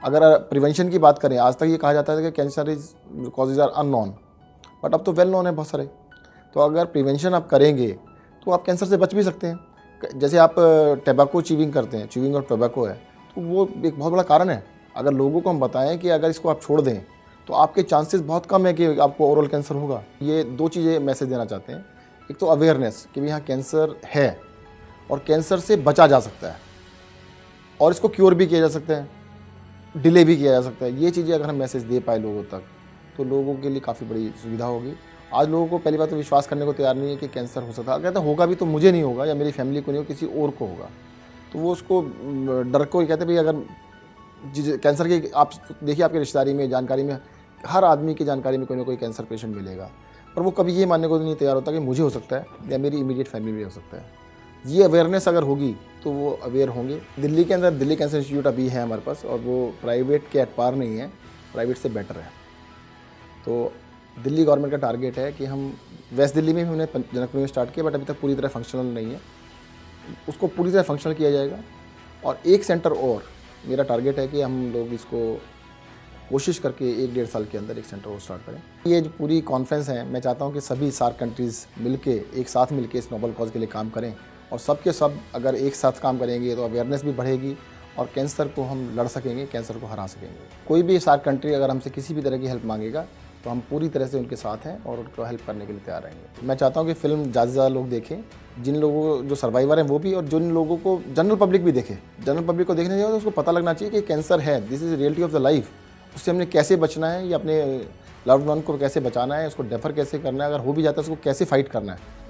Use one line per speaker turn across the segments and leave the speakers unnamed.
अगर प्रिवेंशन की बात करें, आज तक ये कहा जाता है कि cancer is causes are unknown, but अब तो वेल नोन है बहुत सारे। तो अगर प्रिवेंशन आप करेंगे तो आप कैंसर से बच भी सकते हैं। जैसे आप टैबाको च्यूइंग करते हैं, च्यूइंग और टैबाको है, तो वो एक बहुत बड़ा कारण है। अगर लोगों को हम बताएं कि अगर इसको आप छोड़ दें तो आपके चांसेस बहुत कम है कि आपको ओरल कैंसर होगा। ये 2 चीज़ें मैसेज देना चाहते हैं। एक तो अवेयरनेस कि भाई हाँ कैंसर है और कैंसर से बचा जा सकता है और इसको क्योर भी किया जा सकता है, डिले भी किया जा सकता है। ये चीज़ें अगर हम मैसेज दे पाए लोगों तक तो लोगों के लिए काफ़ी बड़ी सुविधा होगी। आज लोगों को पहली बात तो विश्वास करने को तैयार नहीं है कि कैंसर हो सकता है। कहते हैं होगा भी तो मुझे नहीं होगा या मेरी फैमिली को नहीं होगा, किसी और को होगा, तो वो उसको डर को कहते हैं भाई अगर कैंसर की आप देखिए आपकी रिश्तेदारी में, जानकारी में, हर आदमी की जानकारी में कोई ना कोई कैंसर पेशेंट मिलेगा, पर वो कभी ये मानने को नहीं तैयार होता कि मुझे हो सकता है या मेरी इमीडिएट फैमिली में हो सकता है। ये अवेयरनेस अगर होगी तो वो अवेयर होंगे। दिल्ली के अंदर दिल्ली कैंसर इंस्टीट्यूट अभी है हमारे पास, और वो प्राइवेट के एट पार नहीं है, प्राइवेट से बेटर है। तो दिल्ली गवर्नमेंट का टारगेट है कि हम वेस्ट दिल्ली में भी हमने जनकपुर में स्टार्ट किया, बट अभी तक पूरी तरह फंक्शनल नहीं है, उसको पूरी तरह फंक्शनल किया जाएगा। और एक सेंटर और मेरा टारगेट है कि हम लोग इसको कोशिश करके 1-1.5 साल के अंदर एक सेंटर और स्टार्ट करें। ये जो पूरी कॉन्फ्रेंस है, मैं चाहता हूँ कि सभी सार्क कंट्रीज़ मिलके एक साथ मिलके इस नोबल कॉज के लिए काम करें, और सबके सब अगर एक साथ काम करेंगे तो अवेयरनेस भी बढ़ेगी और कैंसर को हम लड़ सकेंगे, कैंसर को हरा सकेंगे। कोई भी सार्क कंट्री अगर हमसे किसी भी तरह की हेल्प मांगेगा तो हम पूरी तरह से उनके साथ हैं और उनको हेल्प करने के लिए तैयार रहेंगे। मैं चाहता हूँ कि फ़िल्म ज़्यादा से ज़्यादा लोग देखें, जिन लोगों जो सर्वाइवर हैं वो भी, और जिन लोगों को जनरल पब्लिक भी देखे। जनरल पब्लिक को देखने चाहिए तो उसको पता लगना चाहिए कि कैंसर है, this is reality of the life. उससे हमने कैसे बचना है या अपने लव्ड वन को कैसे बचाना है, उसको डेफर कैसे करना है, अगर हो भी जाता है उसको कैसे फाइट करना है।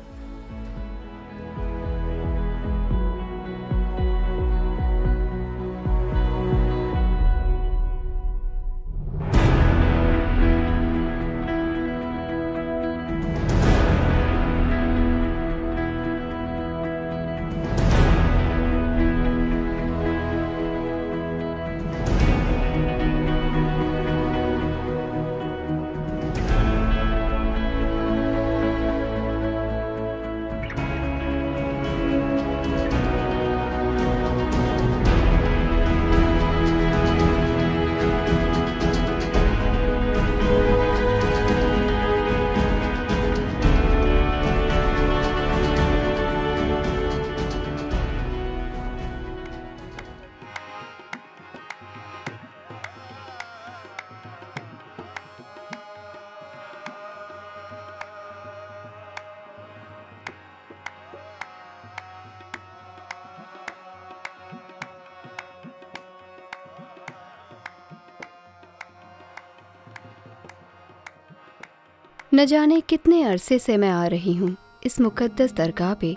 न जाने कितने अरसे से मैं आ रही हूँ इस मुकद्दस दरगाह पे,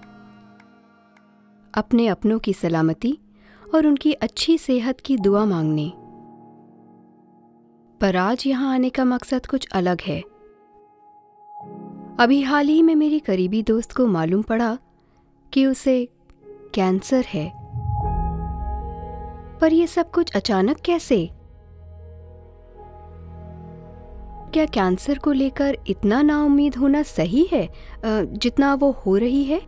अपने अपनों की सलामती और उनकी अच्छी सेहत की दुआ मांगने। पर आज यहाँ आने का मकसद कुछ अलग है। अभी हाल ही में मेरी करीबी दोस्त को मालूम पड़ा कि उसे कैंसर है। पर यह सब कुछ अचानक कैसे? क्या कैंसर को लेकर इतना नाउम्मीद होना सही है जितना वो हो रही है?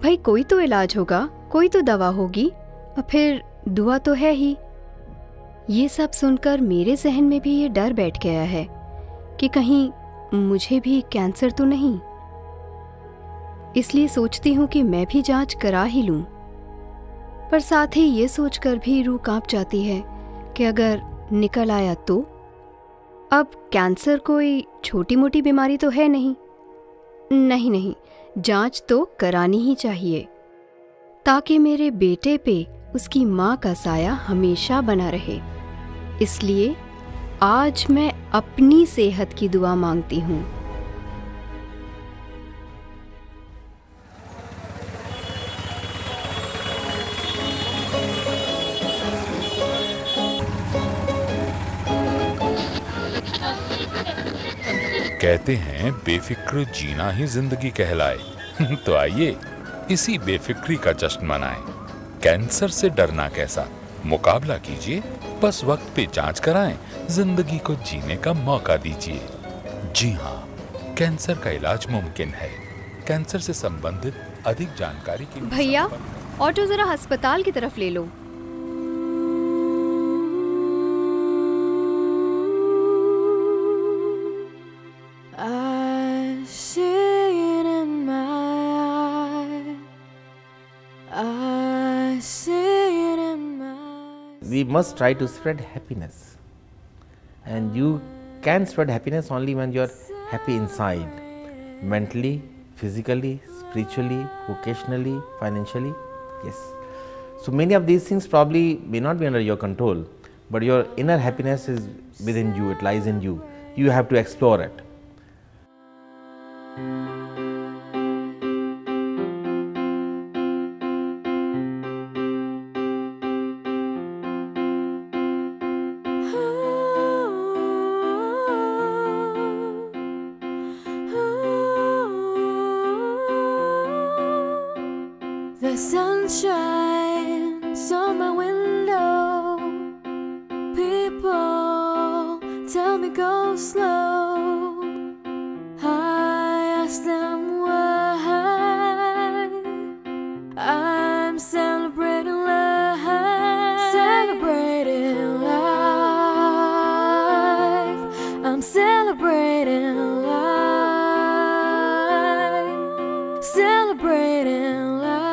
भाई कोई तो इलाज होगा, कोई तो दवा होगी, और फिर दुआ तो है ही। ये सब सुनकर मेरे जहन में भी ये डर बैठ गया है कि कहीं मुझे भी कैंसर तो नहीं। इसलिए सोचती हूँ कि मैं भी जांच करा ही लूं। पर साथ ही ये सोचकर भी रूह कांप जाती है कि अगर निकल आया तो? अब कैंसर कोई छोटी मोटी बीमारी तो है नहीं। नहीं, जांच तो करानी ही चाहिए ताकि मेरे बेटे पे उसकी माँ का साया हमेशा बना रहे। इसलिए आज मैं अपनी सेहत की दुआ मांगती हूँ।
कहते हैं बेफिक्र जीना ही जिंदगी कहलाए। तो आइए इसी बेफिक्री का जश्न मनाएं। कैंसर से डरना कैसा, मुकाबला कीजिए, बस वक्त पे जांच कराएं, जिंदगी को जीने का मौका दीजिए। जी हाँ, कैंसर का इलाज मुमकिन है। कैंसर से संबंधित अधिक जानकारी के लिए
भैया ऑटो जरा अस्पताल की तरफ ले लो।
I see it in my eye. I see it in my.
We must try to spread happiness, and you can spread happiness only when you are happy inside, mentally, physically, spiritually, vocationally, financially. Yes. So many of these things probably may not be under your control, but your inner happiness is within you, it lies in you. You have to explore it.
The sun shines on my window. People tell me go slow. I ask them why. I'm celebrating life. Celebrating life. I'm celebrating life. Celebrating life.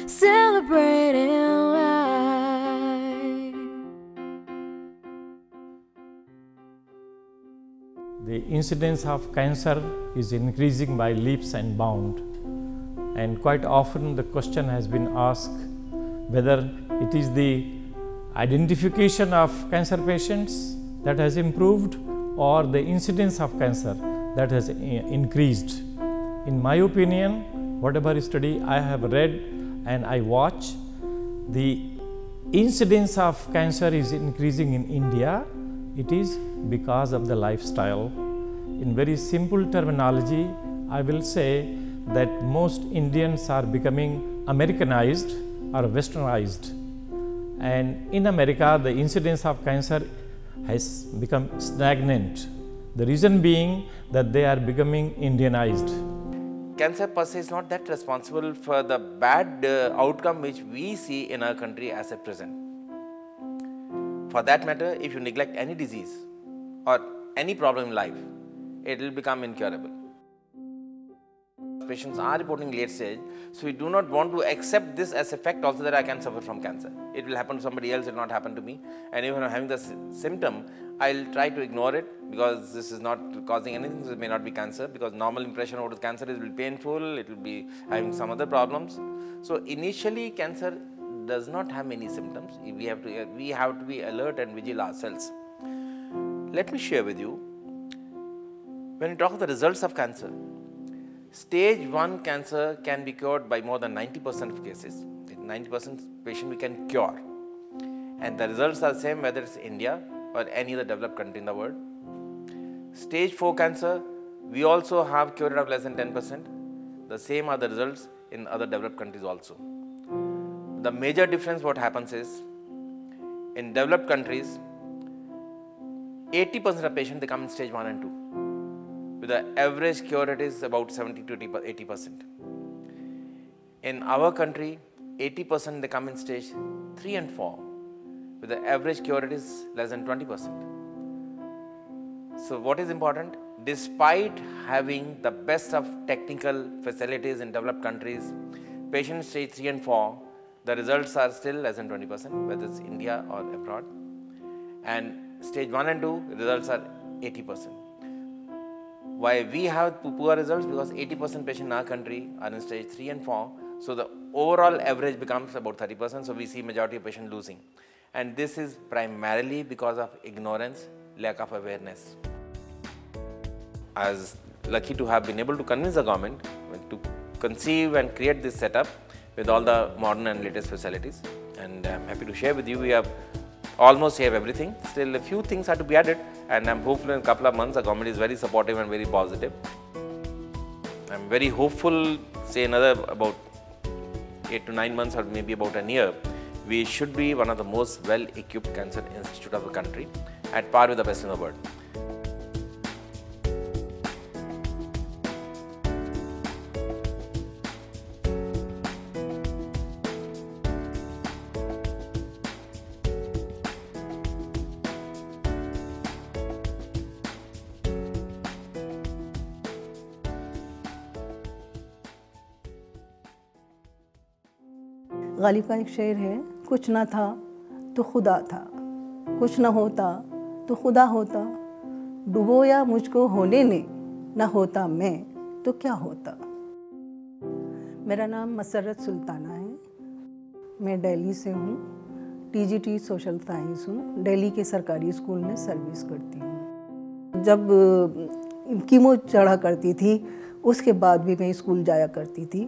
Celebrating life.
The incidence of cancer is increasing by leaps and bounds, and quite often the question has been asked whether it is the identification of cancer patients that has improved or the incidence of cancer that has increased. In my opinion, whatever study I have read and I watch, the incidence of cancer is increasing in India. It is because of the lifestyle. In very simple terminology, I will say that most Indians are becoming Americanized or westernized, and in America the incidence of cancer has become stagnant. The reason being that they are becoming Indianized.
Cancer per se is not that responsible for the bad outcome which we see in our country as at present. For that matter, if you neglect any disease or any problem in life, it will become incurable. Patients are reporting late stage, so we do not want to accept this as a fact also that I can suffer from cancer. It will happen to somebody else, it will not happen to me. And even if I'm having the symptom, I'll try to ignore it because this is not causing anything, so it may not be cancer, because normal impression about cancer is it will be painful, it will be having some other problems. So initially cancer does not have many symptoms. We have to be alert and vigil ourselves. Let me share with you, when you talk of the results of cancer, stage 1 cancer can be cured by more than 90% of cases. 90% patient we can cure. And the results are the same whether it's India or any other developed country in the world. Stage 4 cancer, we also have cure rate of less than 10%. The same are the results in other developed countries also. The major difference what happens is, in developed countries, 80% of patients they come in stage 1 and 2. With the average cure rate is about 70 to 80%. In our country, 80% they come in stage 3 and 4. With the average cure rate is less than 20%. So what is important? Despite having the best of technical facilities in developed countries, patients stage 3 and 4, the results are still less than 20%, whether it's India or abroad. And stage 1 and 2, results are 80%. Why we have poor results? Because 80% patients in our country are in stage 3 and 4. So the overall average becomes about 30%. So we see majority of patients losing. And this is primarily because of ignorance, lack of awareness. I was lucky to have been able to convince the government to conceive and create this setup with all the modern and latest facilities. And I'm happy to share with you, we have almost have everything. Still a few things are to be added, and I'm hopeful in a couple of months the government is very supportive and very positive. I'm very hopeful, say another about 8 to 9 months or maybe about a year, we should be one of the most well-equipped cancer institute of the country, at par with the best in the world.
Ghalib का एक शेर है, कुछ ना था तो खुदा था, कुछ ना होता तो खुदा होता, डुबोया मुझको होने ने, ना होता मैं तो क्या होता। मेरा नाम मसरत सुल्ताना है, मैं दिल्ली से हूँ, टीजीटी सोशल साइंस हूँ, दिल्ली के सरकारी स्कूल में सर्विस करती हूँ। जब कीमो चढ़ा करती थी उसके बाद भी मैं स्कूल जाया करती थी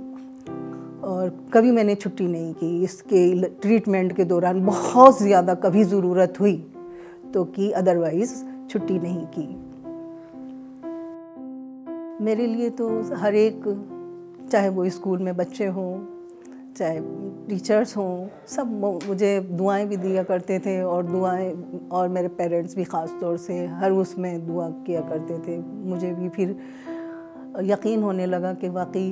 और कभी मैंने छुट्टी नहीं की। इसके ट्रीटमेंट के दौरान बहुत ज़्यादा कभी ज़रूरत हुई तो की, अदरवाइज़ छुट्टी नहीं की। मेरे लिए तो हर एक, चाहे वो स्कूल में बच्चे हों, चाहे टीचर्स हों, सब मुझे दुआएं भी दिया करते थे और दुआएं, और मेरे पेरेंट्स भी ख़ास तौर से हर उसमें दुआ किया करते थे। मुझे भी फिर यकीन होने लगा कि वाकई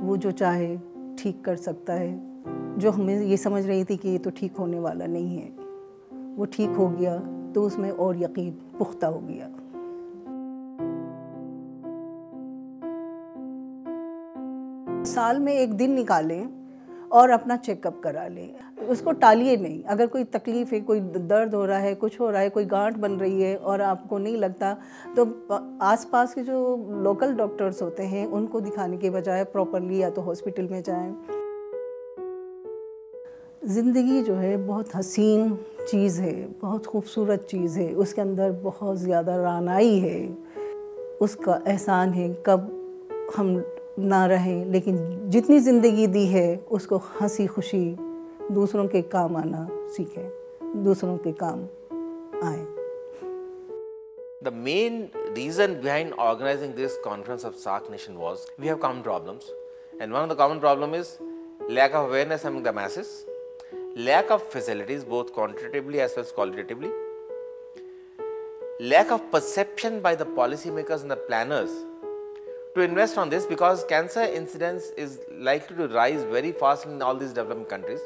वो जो चाहे ठीक कर सकता है। जो हमें ये समझ रही थी कि ये तो ठीक होने वाला नहीं है, वो ठीक हो गया तो उसमें और यकीन पुख्ता हो गया। साल में एक दिन निकालें और अपना चेकअप करा लें, उसको टालिए नहीं। अगर कोई तकलीफ़ है, कोई दर्द हो रहा है, कुछ हो रहा है, कोई गांठ बन रही है और आपको नहीं लगता, तो आसपास के जो लोकल डॉक्टर्स होते हैं उनको दिखाने के बजाय प्रॉपरली या तो हॉस्पिटल में जाएं। ज़िंदगी जो है बहुत हसीन चीज़ है, बहुत खूबसूरत चीज़ है, उसके अंदर बहुत ज़्यादा रानाई है, उसका एहसान है कब हम ना रहें, लेकिन जितनी ज़िंदगी दी है उसको हंसी खुशी दूसरों के काम आना सीखें, दूसरों के काम आए।
The main reason behind organizing this conference of SAARC nation was we have common problems, and one of the common problem is lack of awareness among the masses, lack of facilities both quantitatively as well as qualitatively, lack of perception by the policymakers and the planners to invest on this, because cancer incidence is likely to rise very fast in all these developing countries.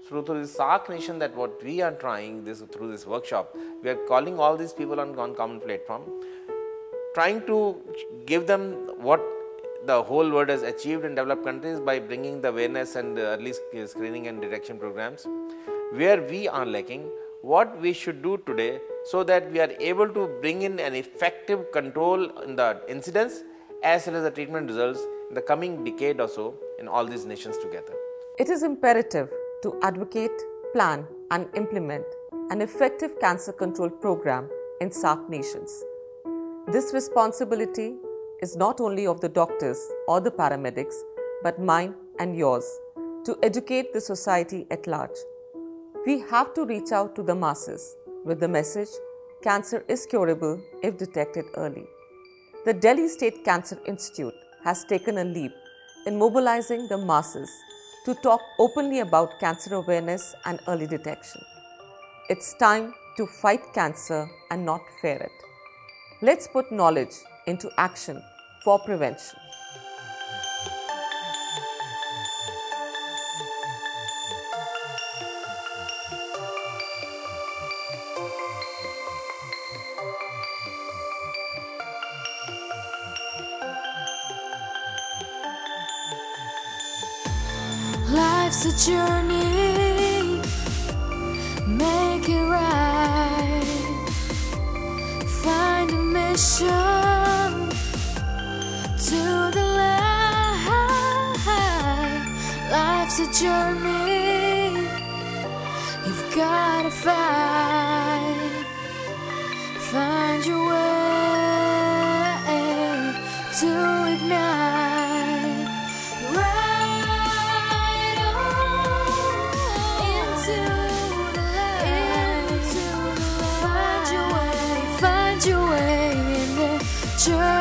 So through the SAARC nation, that what we are trying this through this workshop, we are calling all these people on common platform, trying to give them what the whole world has achieved in developed countries by bringing the awareness and early screening and detection programs. Where we are lacking, what we should do today so that we are able to bring in an effective control in the incidence as well as the treatment results in the coming decade or so in all these nations together.
It is imperative to advocate, plan and implement an effective cancer control program in SAARC nations. This responsibility is not only of the doctors or the paramedics, but mine and yours, to educate the society at large. We have to reach out to the masses with the message, cancer is curable if detected early. The Delhi State Cancer Institute has taken a leap in mobilizing the masses to talk openly about cancer awareness and early detection. It's time to fight cancer and not fear it. Let's put knowledge into action for prevention.
Life's a journey, make it right. Find a mission to the light. Life's a journey, you've gotta fight. Find your way to ignite. Ride on into the light. Find your way in the journey.